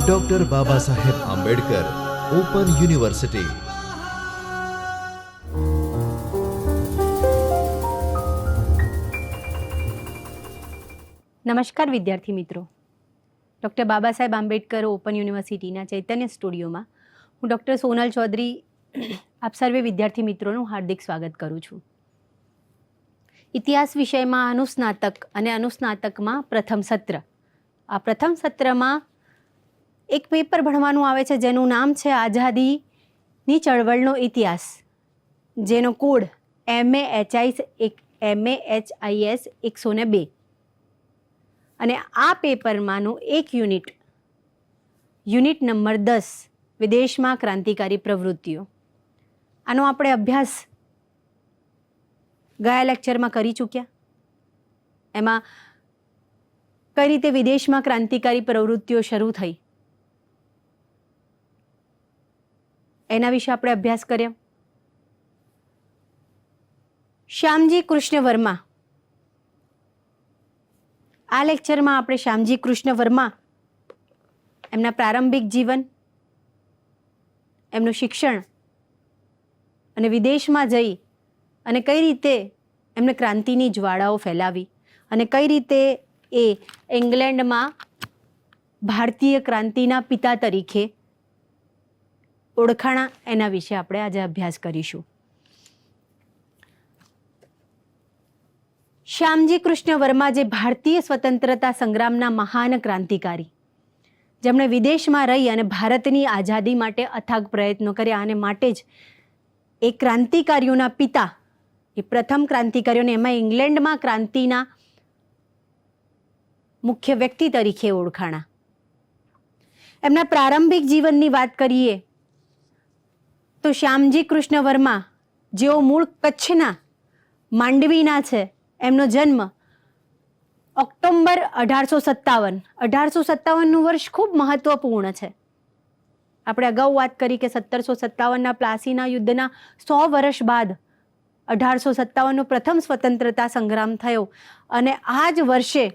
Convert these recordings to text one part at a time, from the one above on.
Doctor Baba Saheb Ambedkar open university. નમસ્કાર વિદ્યાર્થી મિત્રો. ડૉક્ટર બાબા સાહેબ આંબેડકર ઓપન યુનિવર્સિટીના ચૈતન્ય સ્ટુડિયોમાં હું ડૉક્ટર સોનલ ચૌધરી આપ સર્વે વિદ્યાર્થી મિત્રોનું હાર્દિક સ્વાગત કરું છું. ઇતિહાસ વિષયમાં અનુસ્નાતક અને અનુસ્નાતકમાં પ્રથમ સત્ર. આ પ્રથમ સત્રમાં એક પેપર ભણવાનું આવે છે જેનું નામ છે આઝાદીની ચળવળનો ઇતિહાસ, જેનો કોડ MAHIS 102. અને આ પેપરમાંનું એક યુનિટ નંબર 10 વિદેશમાં ક્રાંતિકારી પ્રવૃત્તિઓ. આનો આપણે અભ્યાસ ગયા લેક્ચરમાં કરી ચૂક્યા. એમાં કઈ રીતે વિદેશમાં ક્રાંતિકારી પ્રવૃત્તિઓ શરૂ થઈ એના વિશે આપણે અભ્યાસ કર્યો. શ્યામજી કૃષ્ણ વર્મા. આ લેક્ચરમાં આપણે શ્યામજી કૃષ્ણ વર્મા, એમના પ્રારંભિક જીવન, એમનું શિક્ષણ અને વિદેશમાં જઈ અને કઈ રીતે એમને ક્રાંતિની જ્વાળાઓ ફેલાવી અને કઈ રીતે એ ઇંગ્લેન્ડમાં ભારતીય ક્રાંતિના પિતા તરીકે ઓળખાણા, એના વિશે આપણે આજે અભ્યાસ કરીશું. શ્યામજી કૃષ્ણ વર્મા જે ભારતીય સ્વતંત્રતા સંગ્રામના મહાન ક્રાંતિકારી, જેમણે વિદેશમાં રહી અને ભારતની આઝાદી માટે અથાગ પ્રયત્નો કર્યા અને માટે જ એ ક્રાંતિકારીઓના પિતા, એ પ્રથમ ક્રાંતિકારીઓને એમાં ઇંગ્લેન્ડમાં ક્રાંતિના મુખ્ય વ્યક્તિ તરીકે ઓળખાણા. એમના પ્રારંભિક જીવનની વાત કરીએ તો શ્યામજી કૃષ્ણ વર્મા, જેઓ મૂળ કચ્છના માંડવીના છે, એમનો જન્મ ઓક્ટોબર 1857. 1857નું વર્ષ ખૂબ મહત્વપૂર્ણ છે. આપણે અગાઉ વાત કરી કે 1757ના પ્લાસીના યુદ્ધના 100 વર્ષ બાદ 1857નો પ્રથમ સ્વતંત્રતા સંગ્રામ થયો અને આ જ વર્ષે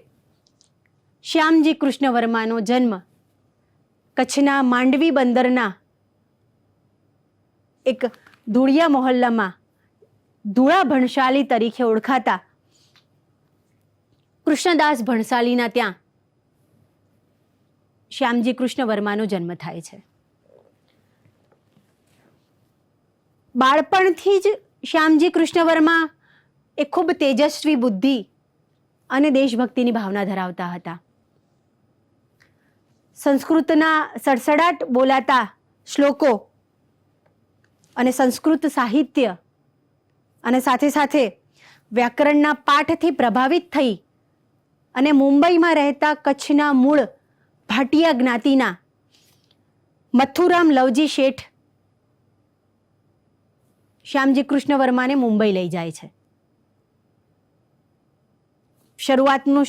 શ્યામજી કૃષ્ણ વર્માનો જન્મ કચ્છના માંડવી બંદરના એક ધૂળિયા મોહલ્લામાં ધૂળા ભણશાલી તરીકે ઓળખાતા કૃષ્ણદાસ ભણસાલીના ત્યાં શ્યામજી કૃષ્ણ વર્માનો જન્મ થાય છે. બાળપણથી જ શ્યામજી કૃષ્ણ વર્મા એ ખૂબ તેજસ્વી બુદ્ધિ અને દેશભક્તિની ભાવના ધરાવતા હતા. સંસ્કૃતના સડસડાટ બોલાતા શ્લોકો અને સંસ્કૃત સાહિત્ય અને સાથે સાથે વ્યાકરણના પાઠથી પ્રભાવિત થઈ અને મુંબઈમાં રહેતા કચ્છના મૂળ ભાટિયા જ્ઞાતિના મથુરામ લવજી શેઠ શ્યામજી કૃષ્ણ વર્માને મુંબઈ લઈ જાય છે. શરૂઆતનું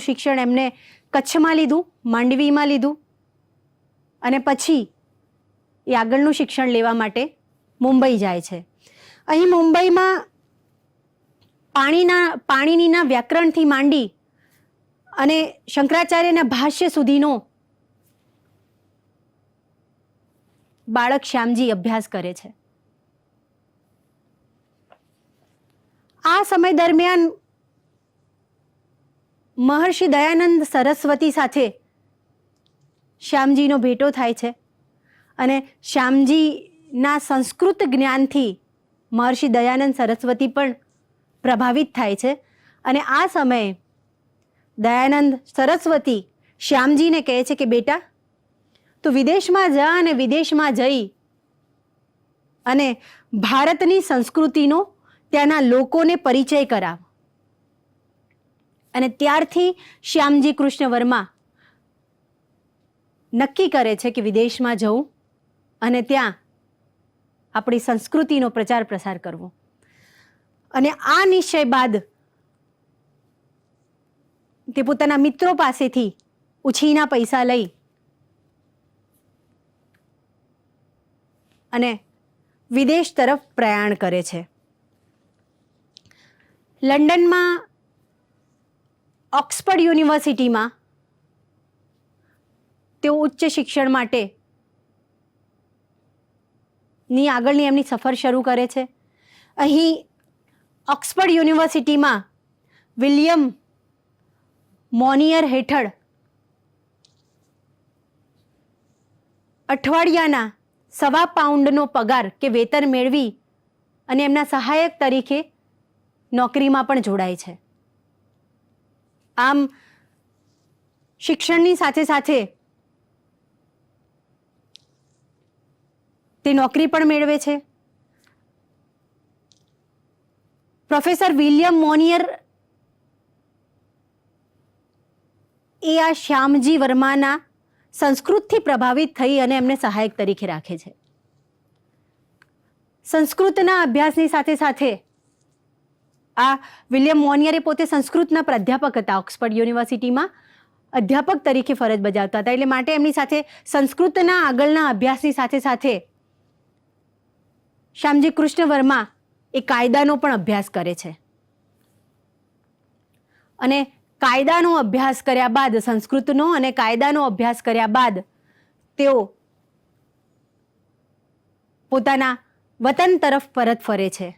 શિક્ષણ એમને કચ્છમાં લીધું, માંડવીમાં લીધું અને પછી એ આગળનું શિક્ષણ લેવા માટે મુંબઈ જાય છે. અહીં મુંબઈમાં પાણીનીના વ્યાકરણથી માંડી અને શંકરાચાર્યના ભાષ્ય સુધીનો બાળક શ્યામજી અભ્યાસ કરે છે. આ સમય દરમિયાન મહર્ષિ દયાનંદ સરસ્વતી સાથે શ્યામજીનો ભેટો થાય છે અને શ્યામજીના સંસ્કૃત જ્ઞાનથી મહર્ષિ દયાનંદ સરસ્વતી પણ પ્રભાવિત થાય છે. અને આ સમયે દયાનંદ સરસ્વતી શ્યામજીને કહે છે કે બેટા, તું વિદેશમાં જા અને વિદેશમાં જઈ અને ભારતની સંસ્કૃતિનો ત્યાંના લોકોને પરિચય કરાવ. અને ત્યારથી શ્યામજી કૃષ્ણ વર્મા નક્કી કરે છે કે વિદેશમાં જવું અને ત્યાં આપણી સંસ્કૃતિનો પ્રચાર પ્રસાર કરવો. અને આ નિશ્ચય બાદ તે પોતાના મિત્રો પાસેથી ઉછીના પૈસા લઈ અને વિદેશ તરફ પ્રયાણ કરે છે. લંડનમાં ઓક્સફર્ડ યુનિવર્સિટીમાં તેઓ ઉચ્ચ શિક્ષણ માટે ની આગળની એમની સફર શરૂ કરે છે. અહીં ઓક્સફર્ડ યુનિવર્સિટીમાં વિલિયમ મોનિયર હેઠળ અઠવાડિયાના £1.25 પગાર કે વેતન મેળવી અને એમના સહાયક તરીકે નોકરીમાં પણ જોડાય છે. આમ શિક્ષણની સાથે સાથે તે નોકરી પણ મેળવે છે. પ્રોફેસર વિલિયમ મોનિયર એ આ શ્યામજી વર્માના સંસ્કૃતથી પ્રભાવિત થઈ અને એમને સહાયક તરીકે રાખે છે. સંસ્કૃતના અભ્યાસની સાથે સાથે આ વિલિયમ મોનિયરે પોતે સંસ્કૃતના પ્રાધ્યાપક હતા. ઓક્સફર્ડ યુનિવર્સિટીમાં અધ્યાપક તરીકે ફરજ બજાવતા હતા. એટલે માટે એમની સાથે સંસ્કૃતના આગળના અભ્યાસની સાથે સાથે શ્યામજી કૃષ્ણ વર્મા એ કાયદાનો પણ અભ્યાસ કરે છે. અને કાયદાનો અભ્યાસ કર્યા બાદ, સંસ્કૃતનો અને કાયદાનો અભ્યાસ કર્યા બાદ તેઓ પોતાના વતન તરફ પરત ફરે છે.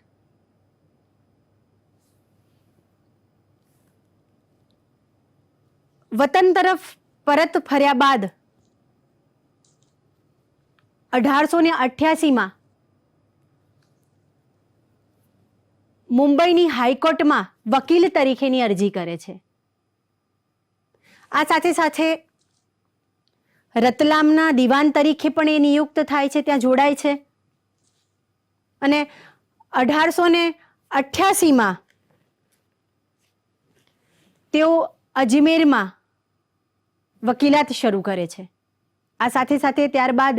વતન તરફ પરત ફર્યા બાદ 1888માં મુંબઈની હાઈકોર્ટમાં વકીલ તરીકેની અરજી કરે છે. આ સાથે સાથે રતલામના દીવાન તરીકે પણ એ નિયુક્ત થાય છે, ત્યાં જોડાય છે. અને 1888માં તેઓ અજમેરમાં વકીલાત શરૂ કરે છે. આ સાથે સાથે ત્યારબાદ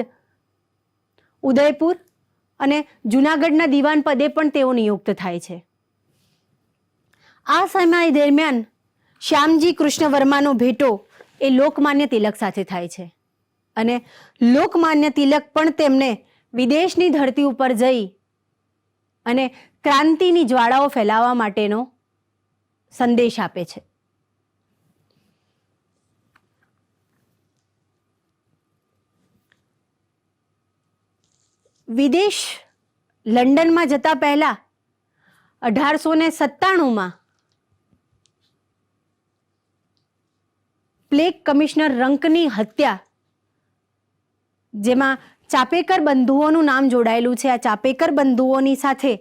ઉદયપુર અને જૂનાગઢના દીવાન પદે પણ તેઓ નિયુક્ત થાય છે. આ સમય દરમિયાન શ્યામજી કૃષ્ણ વર્માનો ભેટો એ લોકમાન્ય તિલક સાથે થાય છે. અને લોકમાન્ય તિલક પણ તેમને વિદેશની ધરતી ઉપર જઈ અને ક્રાંતિની જ્વાળાઓ ફેલાવવા માટેનો સંદેશ આપે છે. વિદેશ લંડનમાં જતા પહેલા 1897માં પ્લેગ કમિશનર રંકની હત્યા, જેમાં ચાપેકર બંધુઓનું નામ જોડાયેલું છે, આ ચાપેકર બંધુઓની સાથે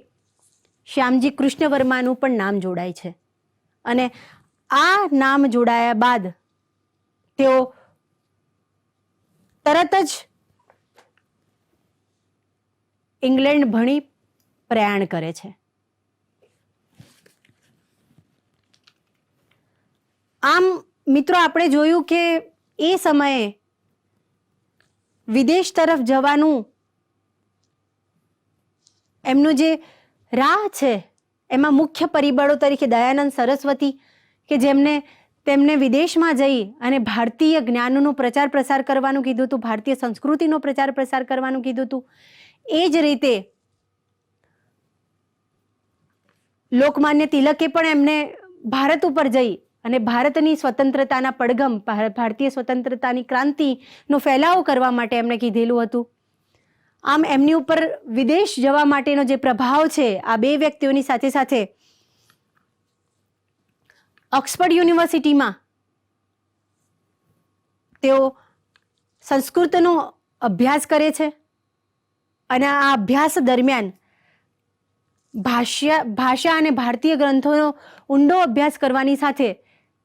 શ્યામજી કૃષ્ણ વર્માનું પણ નામ જોડાય છે. અને આ નામ જોડાયા બાદ તેઓ તરત જ ઇંગ્લેન્ડ ભણી પ્રયાણ કરે છે. આમ મિત્રો, આપણે જોયું કે એ સમયે વિદેશ તરફ જવાનું એમનું જે રાહ છે એમાં મુખ્ય પરિબળો તરીકે દયાનંદ સરસ્વતી, કે તેમને વિદેશમાં જઈ અને ભારતીય જ્ઞાનનો પ્રચાર પ્રસાર કરવાનું કીધું હતું, ભારતીય સંસ્કૃતિનો પ્રચાર પ્રસાર કરવાનું કીધું હતું. એ જ રીતે લોકમાન્ય તિલકે પણ એમને ભારત ઉપર જઈ અને ભારતની સ્વતંત્રતાના પડઘમ, ભારતીય સ્વતંત્રતાની ક્રાંતિનો ફેલાવો કરવા માટે એમણે કીધેલું હતું. આમ એમની ઉપર વિદેશ જવા માટેનો જે પ્રભાવ છે, આ બે વ્યક્તિઓની સાથે સાથે ઓક્સફર્ડ યુનિવર્સિટીમાં તેઓ સંસ્કૃતનો અભ્યાસ કરે છે. અને આ અભ્યાસ દરમિયાન ભાષા અને ભારતીય ગ્રંથોનો ઊંડો અભ્યાસ કરવાની સાથે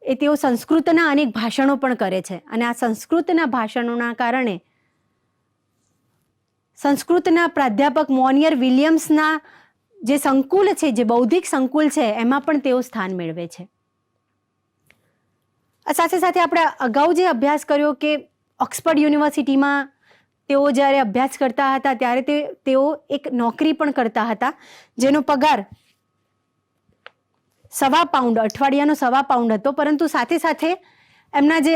એ તેઓ સંસ્કૃતના અનેક ભાષણો પણ કરે છે. અને આ સંસ્કૃતના ભાષણોના કારણે સંસ્કૃતના પ્રાધ્યાપક મોનિયર વિલિયમ્સના જે સંકુલ છે, જે બૌદ્ધિક સંકુલ છે, એમાં પણ તેઓ સ્થાન મેળવે છે. આ સાથે સાથે આપણે અગાઉ જે અભ્યાસ કર્યો કે ઓક્સફર્ડ યુનિવર્સિટીમાં તેઓ જ્યારે અભ્યાસ કરતા હતા ત્યારે તેઓ એક નોકરી પણ કરતા હતા, જેનો પગાર £1.25, અઠવાડિયાનો £1.25 હતો. પરંતુ સાથે સાથે એમના જે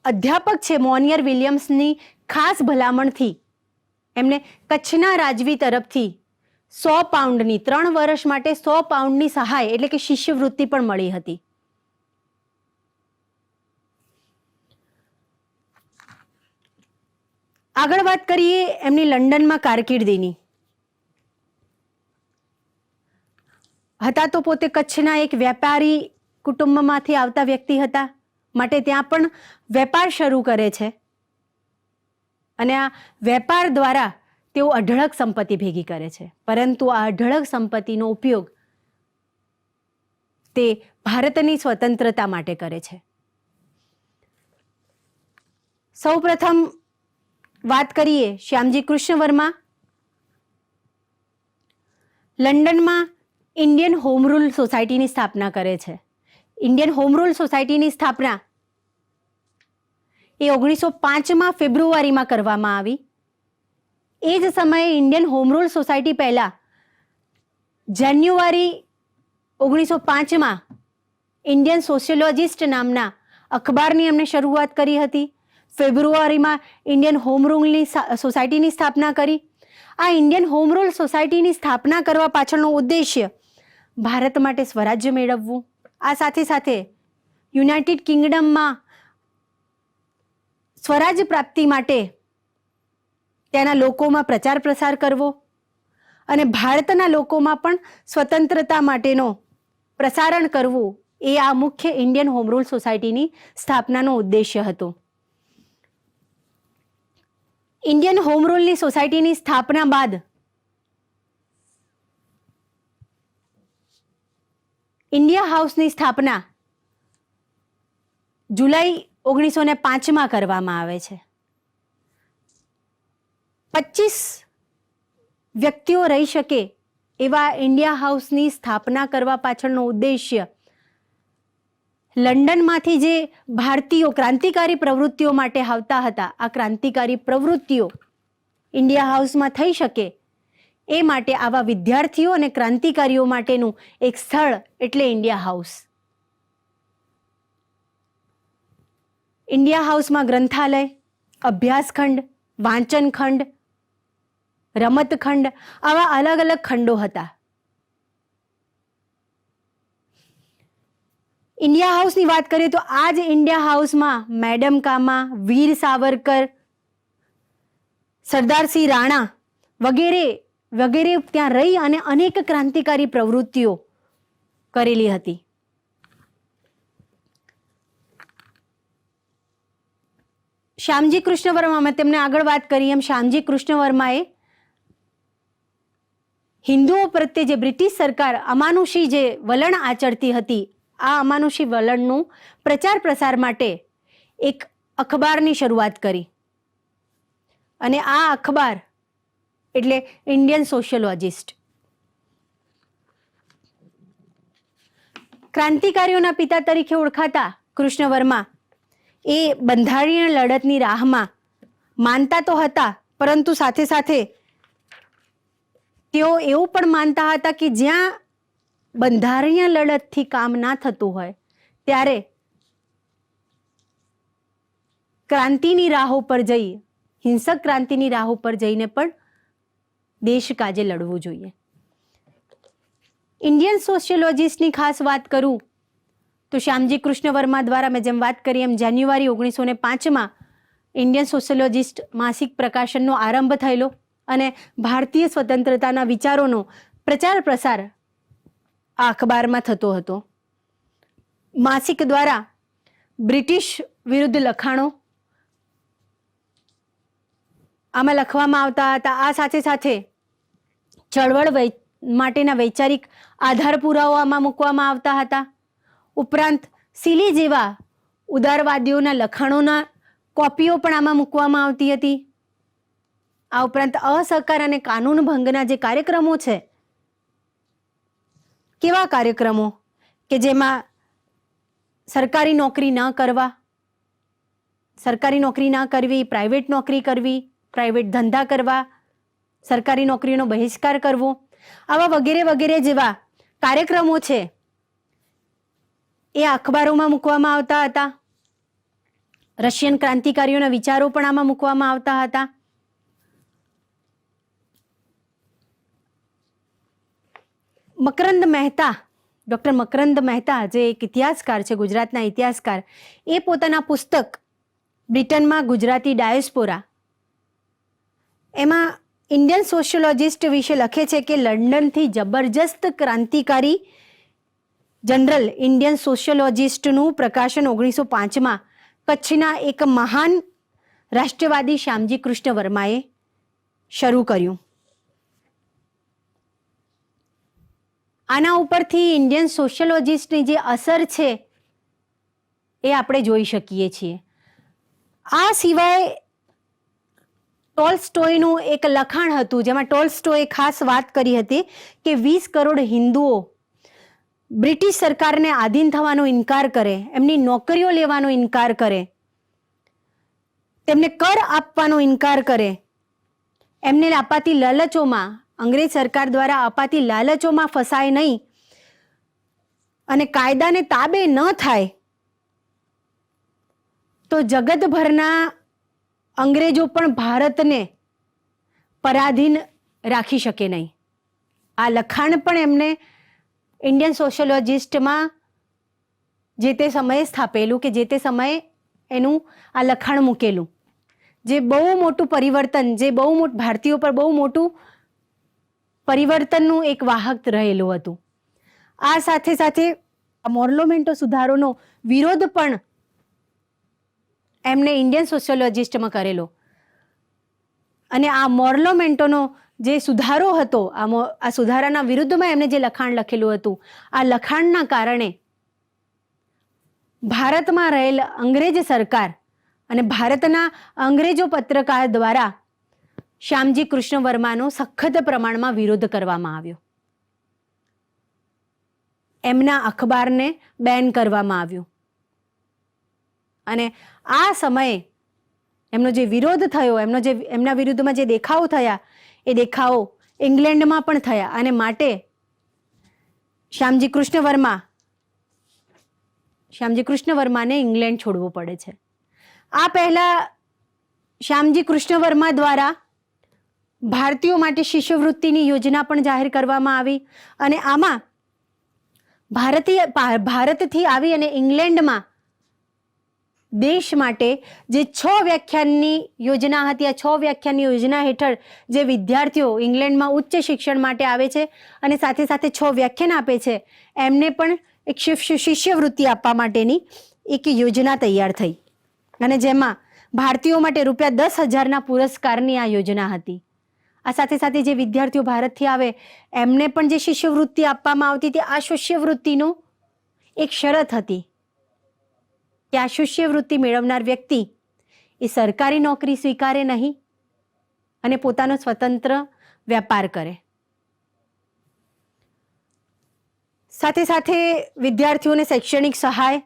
અધ્યાપક છે મોનિયર વિલિયમ્સની ખાસ ભલામણથી એમને કચ્છના રાજવી તરફથી £100 3 વર્ષ માટે £100 સહાય એટલે કે શિષ્યવૃત્તિ પણ મળી હતી. આગળ વાત કરીએ એમની લંડનમાં કારકિર્દીની. હતા તો પોતે કચ્છના એક વેપારી કુટુંબમાંથી આવતા વ્યક્તિ હતા, માટે ત્યાં પણ વેપાર શરૂ કરે છે અને આ વેપાર દ્વારા તેઓ અઢળક સંપત્તિ ભેગી કરે છે. પરંતુ આ અઢળક સંપત્તિનો ઉપયોગ તે ભારતની સ્વતંત્રતા માટે કરે છે. સૌપ્રથમ વાત કરીએ શ્યામજી કૃષ્ણ વર્મા. લંડનમાં ઇન્ડિયન હોમ રૂલ સોસાયટીની સ્થાપના કરે છે. ઇન્ડિયન હોમ રૂલ સોસાયટીની સ્થાપના એ 1905 ફેબ્રુઆરીમાં કરવામાં આવી. એ જ સમયે ઇન્ડિયન હોમ રૂલ સોસાયટી પહેલા જાન્યુઆરી 1905 ઇન્ડિયન સોશિયોલોજિસ્ટ નામના અખબારની એમણે શરૂઆત કરી હતી. ફેબ્રુઆરીમાં ઇન્ડિયન હોમ રૂલની સોસાયટીની સ્થાપના કરી. આ ઇન્ડિયન હોમ રૂલ સોસાયટીની સ્થાપના કરવા પાછળનો ઉદ્દેશ્ય ભારત માટે સ્વરાજ્ય મેળવવું, આ સાથે સાથે યુનાઇટેડ કિંગડમમાં સ્વરાજ પ્રાપ્તિ માટે ત્યાંના લોકોમાં પ્રચાર પ્રસાર કરવો અને ભારતના લોકોમાં પણ સ્વતંત્રતા માટેનો પ્રસારણ કરવું, એ આ મુખ્ય ઇન્ડિયન હોમ રૂલ સોસાયટીની સ્થાપનાનો ઉદ્દેશ્ય હતો. ઇન્ડિયન હોમ રૂલની સોસાયટીની સ્થાપના બાદ ઇન્ડિયા હાઉસની સ્થાપના જુલાઈ 1905 કરવામાં આવે છે. 25 વ્યક્તિઓ રહી શકે એવા ઇન્ડિયા હાઉસની સ્થાપના કરવા પાછળનો ઉદ્દેશ્ય લંડનમાંથી જે ભારતીયો ક્રાંતિકારી પ્રવૃત્તિઓ માટે આવતા હતા, આ ક્રાંતિકારી પ્રવૃત્તિઓ ઇન્ડિયા હાઉસમાં થઈ શકે એ માટે આવા વિદ્યાર્થીઓ અને ક્રાંતિકારીઓ માટેનું એક સ્થળ એટલે ઇન્ડિયા હાઉસ. ઇન્ડિયા હાઉસમાં ગ્રંથાલય, અભ્યાસખંડ, વાંચન ખંડ, રમતખંડ, આવા અલગ અલગ ખંડો હતા. ઇન્ડિયા હાઉસની વાત કરીએ તો આ જ ઇન્ડિયા હાઉસમાં મેડમ કામા, વીર સાવરકર, સરદારસિંહ રાણા વગેરે વગેરે ત્યાં રહી અને અનેક ક્રાંતિકારી પ્રવૃત્તિઓ કરેલી હતી. શ્યામજી કૃષ્ણ વર્મા, મેં તેમને આગળ વાત કરી એમ શ્યામજી કૃષ્ણ વર્માએ હિન્દુઓ પ્રત્યે જે બ્રિટિશ સરકાર અમાનુષી જે વલણ આચરતી હતી, આ અમાનુષી વલણનું પ્રચાર પ્રસાર માટે એક અખબારની શરૂઆત કરી અને આ અખબાર એટલે ઇન્ડિયન સોશિયોલોજિસ્ટ. ક્રાંતિકારીઓના પિતા તરીકે ઓળખાતા કૃષ્ણ વર્મા એ બંધારણીય લડતની રાહમાં માનતા તો હતા, પરંતુ સાથે સાથે તેઓ એવું પણ માનતા હતા કે જ્યાં બંધારણીય લડતથી કામ ના થતું હોય ત્યારે ક્રાંતિની રાહો પર જઈ, હિંસક ક્રાંતિની રાહો પર જઈને પણ દેશ કાજે લડવું જોઈએ. ઇન્ડિયન સોશિયોલોજિસ્ટની ખાસ વાત કરું તો શ્યામજી કૃષ્ણ વર્મા દ્વારા મેં જેમ વાત કરી એમ જાન્યુઆરી 1905 ઇન્ડિયન સોશિયોલોજિસ્ટ માસિક પ્રકાશનનો આરંભ થયેલો અને ભારતીય સ્વતંત્રતાના વિચારોનો પ્રચાર પ્રસાર આ અખબારમાં થતો હતો. માસિક દ્વારા બ્રિટિશ વિરુદ્ધ લખાણો આમાં લખવામાં આવતા હતા. આ સાથે સાથે ચળવળ માટેના વૈચારિક આધાર પુરાવો આમાં મૂકવામાં આવતા હતા. ઉપરાંત સિલી જેવા ઉદારવાદીઓના લખાણોના કોપીઓ પણ આમાં મૂકવામાં આવતી હતી. આ ઉપરાંત અસહકાર અને કાનૂન ભંગના જે કાર્યક્રમો છે, કેવા કાર્યક્રમો કે જેમાં સરકારી નોકરી ન કરવા, સરકારી નોકરી ન કરવી, પ્રાઇવેટ નોકરી કરવી, પ્રાઇવેટ ધંધા કરવા, સરકારી નોકરીનો બહિષ્કાર કરવો, આવા વગેરે વગેરે જેવા કાર્યક્રમો છે એ અખબારોમાં મૂકવામાં આવતા હતા. રશિયન ક્રાંતિકારીઓના વિચારો પણ આમાં મૂકવામાં આવતા હતા. મકરંદ મહેતા, ડૉક્ટર મકરંદ મહેતા જે એક ઇતિહાસકાર છે, ગુજરાતના ઇતિહાસકાર, એ પોતાના પુસ્તક બ્રિટનમાં ગુજરાતી ડાયસ્પોરા એમાં ઇન્ડિયન સોશિયોલોજિસ્ટ વિશે લખે છે કે લંડનથી જબરજસ્ત ક્રાંતિકારી જનરલ ઇન્ડિયન સોશિયોલોજિસ્ટનું પ્રકાશન 1905માં કચ્છના એક મહાન રાષ્ટ્રવાદી શ્યામજી કૃષ્ણ વર્માએ શરૂ કર્યું. આના ઉપરથી ઇન્ડિયન સોશિયોલોજિસ્ટની જે અસર છે એ આપણે જોઈ શકીએ છીએ. આ સિવાય ટોલ્સ્ટોયનું એક લખાણ હતું જેમાં ટોલ્સ્ટોએ ખાસ વાત કરી હતી કે 20 કરોડ હિન્દુઓ બ્રિટિશ સરકારને આધીન થવાનો ઇનકાર કરે, એમની નોકરીઓ લેવાનો ઇનકાર કરે, તેમને કર આપવાનો ઇનકાર કરે, એમને અપાતી લાલચોમાં, અંગ્રેજ સરકાર દ્વારા અપાતી લાલચોમાં ફસાય નહીં અને કાયદાને તાબે ન થાય તો જગતભરના અંગ્રેજો પણ ભારતને પરાધીન રાખી શકે નહીં. આ લખાણ પણ એમને ઇન્ડિયન સોશિયોલોજિસ્ટમાં જે તે સમયે સ્થાપેલું કે જે તે સમયે એનું આ લખાણ મૂકેલું, જે બહુ મોટું પરિવર્તન, જે બહુ મોટું ભારતીયો પર બહુ મોટું પરિવર્તનનું એક વાહક રહેલું હતું. આ સાથે સાથે મોર્લોમેન્ટો સુધારોનો વિરોધ પણ એમને ઇન્ડિયન સોશિયોલોજિસ્ટમાં કરેલો અને આ મોર્લોમેન્ટોનો જે સુધારો હતો, આ સુધારાના વિરુદ્ધમાં એમને જે લખાણ લખેલું હતું, આ લખાણના કારણે ભારતમાં રહેલ અંગ્રેજ સરકાર અને ભારતના અંગ્રેજો પત્રકાર દ્વારા શ્યામજી કૃષ્ણ વર્માનો સખત પ્રમાણમાં વિરોધ કરવામાં આવ્યો. એમના અખબારને બેન કરવામાં આવ્યું અને આ સમયે એમનો જે વિરોધ થયો, એમના વિરુદ્ધમાં જે દેખાવો થયા એ દેખાવો ઇંગ્લેન્ડમાં પણ થયા અને માટે શ્યામજી કૃષ્ણ વર્માને ઇંગ્લેન્ડ છોડવું પડે છે. આ પહેલા શ્યામજી કૃષ્ણ વર્મા દ્વારા ભારતીયો માટે શિષ્યવૃત્તિની યોજના પણ જાહેર કરવામાં આવી અને આમાં ભારતથી આવી અને ઇંગ્લેન્ડમાં દેશ માટે જે 6 વ્યાખ્યાનની યોજના હતી, આ 6 વ્યાખ્યાનની યોજના હેઠળ જે વિદ્યાર્થીઓ ઇંગ્લેન્ડમાં ઉચ્ચ શિક્ષણ માટે આવે છે અને સાથે સાથે 6 વ્યાખ્યાન આપે છે, એમને પણ એક શિષ્યવૃત્તિ આપવા માટેની એક યોજના તૈયાર થઈ અને જેમાં ભારતીયો માટે ₹10,000ના પુરસ્કારની આ યોજના હતી. આ સાથે સાથે જે વિદ્યાર્થીઓ ભારતથી આવે એમને પણ જે શિષ્યવૃત્તિ આપવામાં આવતી હતી, આ શિષ્યવૃત્તિનો એક શરત હતી કે આ શિષ્યવૃત્તિ મેળવનાર વ્યક્તિ એ સરકારી નોકરી સ્વીકારે નહીં અને પોતાનો સ્વતંત્ર વેપાર કરે. સાથે સાથે વિદ્યાર્થીઓને શૈક્ષણિક સહાય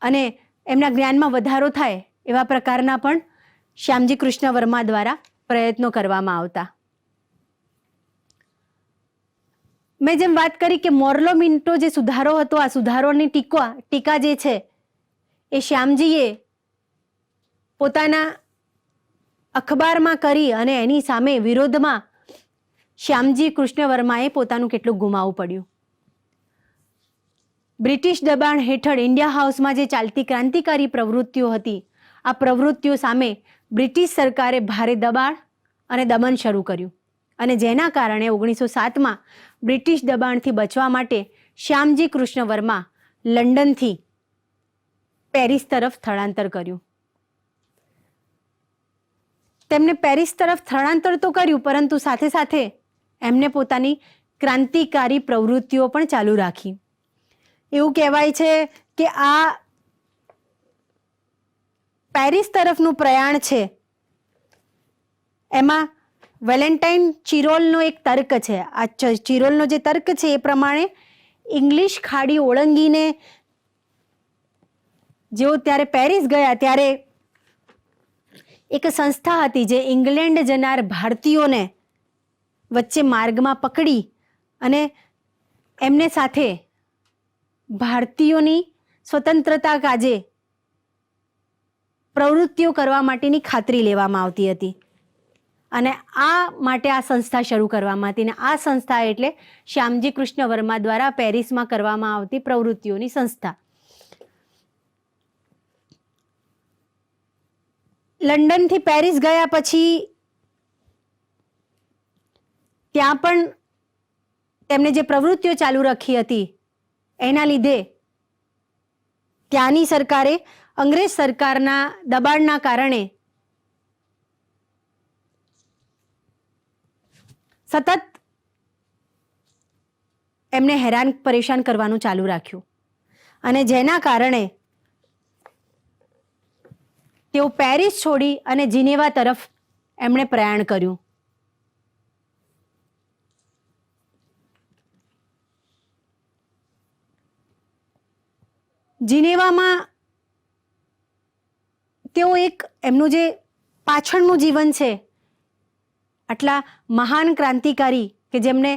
અને એમના જ્ઞાનમાં વધારો થાય એવા પ્રકારના પણ શ્યામજી કૃષ્ણ વર્મા દ્વારા પ્રયત્નો કરવામાં આવતા. મેં જેમ વાત કરી કે મોર્લોમેન્ટો જે સુધારો હતો, આ સુધારોની ટીકા જે છે એ શ્યામજીએ પોતાના અખબારમાં કરી અને એની સામે વિરોધમાં શ્યામજી કૃષ્ણ વર્માએ પોતાનું કેટલું ગુમાવવું પડ્યું. બ્રિટિશ દબાણ હેઠળ ઇન્ડિયા હાઉસમાં જે ચાલતી ક્રાંતિકારી પ્રવૃત્તિઓ હતી, આ પ્રવૃત્તિઓ સામે બ્રિટિશ સરકારે ભારે દબાણ અને દમન શરૂ કર્યું અને જેના કારણે 1907માં બ્રિટિશ દબાણથી બચવા માટે શ્યામજી કૃષ્ણ વર્મા લંડનથી પેરિસ તરફ સ્થળાંતર કર્યું. તેમને પેરિસ તરફ સ્થળાંતર તો કર્યું, પરંતુ સાથે સાથે એમને પોતાની ક્રાંતિકારી પ્રવૃત્તિઓ પણ ચાલુ રાખી. એવું કહેવાય છે કે આ પેરિસ તરફનું પ્રયાણ છે એમાં વેલેન્ટાઇન ચિરોલનો એક તર્ક છે. આ ચિરોલનો જે તર્ક છે એ પ્રમાણે ઇંગ્લિશ ખાડી ઓળંગીને જેઓ ત્યારે પેરિસ ગયા ત્યારે એક સંસ્થા હતી જે ઇંગ્લેન્ડ જનાર ભારતીયોને વચ્ચે માર્ગમાં પકડી અને એમને સાથે ભારતીયોની સ્વતંત્રતા કાજે પ્રવૃત્તિઓ કરવા માટેની ખાતરી લેવામાં આવતી હતી અને આ માટે આ સંસ્થા શરૂ કરવામાં હતી. અને આ સંસ્થા એટલે શ્યામજી કૃષ્ણ વર્મા દ્વારા પેરિસમાં કરવામાં આવતી પ્રવૃત્તિઓની સંસ્થા. લંડનથી પેરિસ ગયા પછી ત્યાં પણ તેમણે જે પ્રવૃત્તિઓ ચાલુ રાખી હતી એના લીધે ત્યાંની સરકારે અંગ્રેજ સરકારના દબાણના કારણે સતત એમને હેરાન પરેશાન કરવાનું ચાલુ રાખ્યું અને જેના કારણે તેઓ પેરિસ છોડી અને જીનેવા તરફ એમણે પ્રયાણ કર્યું. જીનેવામાં તેઓ એમનું જે પાછળનું જીવન છે, આટલા મહાન ક્રાંતિકારી કે જેમને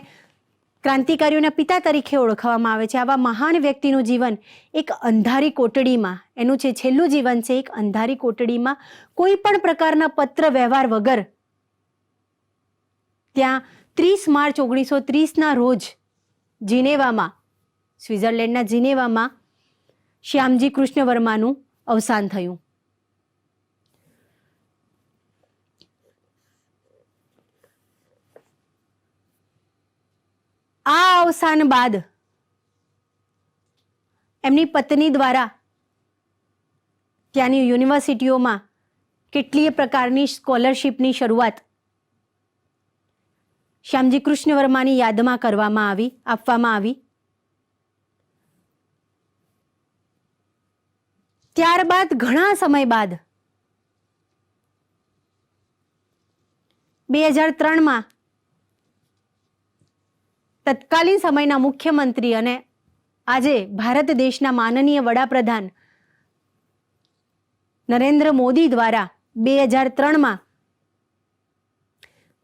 ક્રાંતિકારીઓના પિતા તરીકે ઓળખવામાં આવે છે, આવા મહાન વ્યક્તિનું જીવન એક અંધારી કોટડીમાં, એનું જે છેલ્લું જીવન છે એક અંધારી કોટડીમાં કોઈ પણ પ્રકારના પત્ર વ્યવહાર વગર ત્યાં 30 માર્ચ 1930ના રોજ જીનેવામાં, સ્વિટ્ઝરલેન્ડના જીનેવામાં શ્યામજી કૃષ્ણ વર્માનું અવસાન થયું. આ અવસાન બાદ એમની પત્ની દ્વારા ત્યાંની યુનિવર્સિટીઓમાં કેટલીય પ્રકારની સ્કોલરશિપની શરૂઆત શ્યામજી કૃષ્ણ વર્માની યાદમાં આપવામાં આવી. ત્યારબાદ ઘણા સમય બાદ 2003માં તત્કાલીન સમયના મુખ્યમંત્રી અને આજે ભારત દેશના માનનીય વડાપ્રધાન નરેન્દ્ર મોદી દ્વારા 2003માં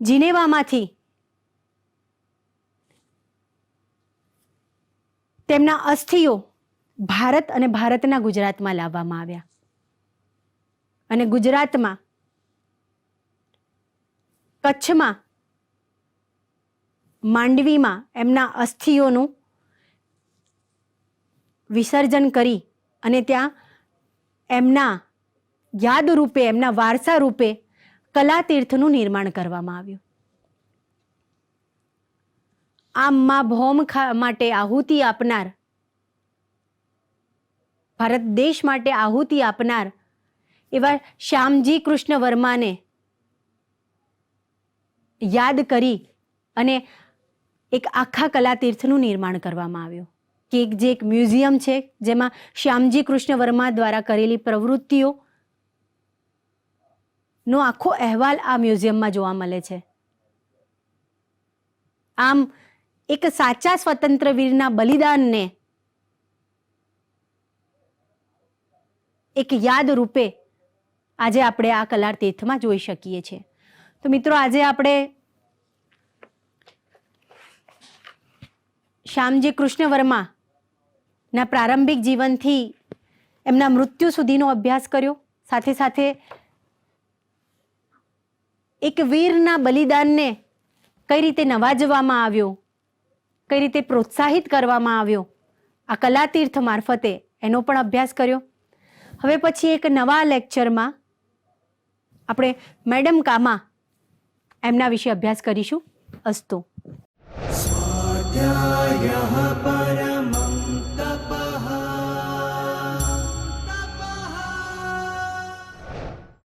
જીનેવામાંથી તેમના અસ્થિઓ ભારત અને ભારતના ગુજરાતમાં લાવવામાં આવ્યા અને ગુજરાતમાં કચ્છમાં માંડવીમાં એમના અસ્થિઓનું વિસર્જન કરી અને ત્યાં એમના યાદ રૂપે, એમના વારસા રૂપે કલાતીર્થનું નિર્માણ કરવામાં આવ્યું. આમ માં ભૌમ માટે આહુતિ આપનાર, ભારત દેશ માટે આહુતિ આપનાર એવા શ્યામજી કૃષ્ણ વર્માને યાદ કરી અને એક આખા કલાતીર્થનું નિર્માણ કરવામાં આવ્યું કે જે એક મ્યુઝિયમ છે જેમાં શ્યામજી કૃષ્ણ વર્મા દ્વારા કરેલી પ્રવૃત્તિઓ નો આખો અહેવાલ આ મ્યુઝિયમમાં જોવા મળે છે. આમ એક સાચા સ્વતંત્ર વીરના બલિદાનને એક યાદ રૂપે આજે આપણે આ કલાતીર્થમાં જોઈ શકીએ છીએ. તો મિત્રો, આજે આપણે શ્યામજી કૃષ્ણ વર્માના પ્રારંભિક જીવનથી એમના મૃત્યુ સુધીનો અભ્યાસ કર્યો. સાથે સાથે એક વીરના બલિદાનને કઈ રીતે નવાજવામાં આવ્યો, કઈ રીતે પ્રોત્સાહિત કરવામાં આવ્યો આ કલાતીર્થ મારફતે, એનો પણ અભ્યાસ કર્યો. હવે પછી એક નવા લેક્ચરમાં આપણે મેડમ કામા એમના વિશે અભ્યાસ કરીશું. અસ્તુ. સ્વાધ્યાયઃ પરમ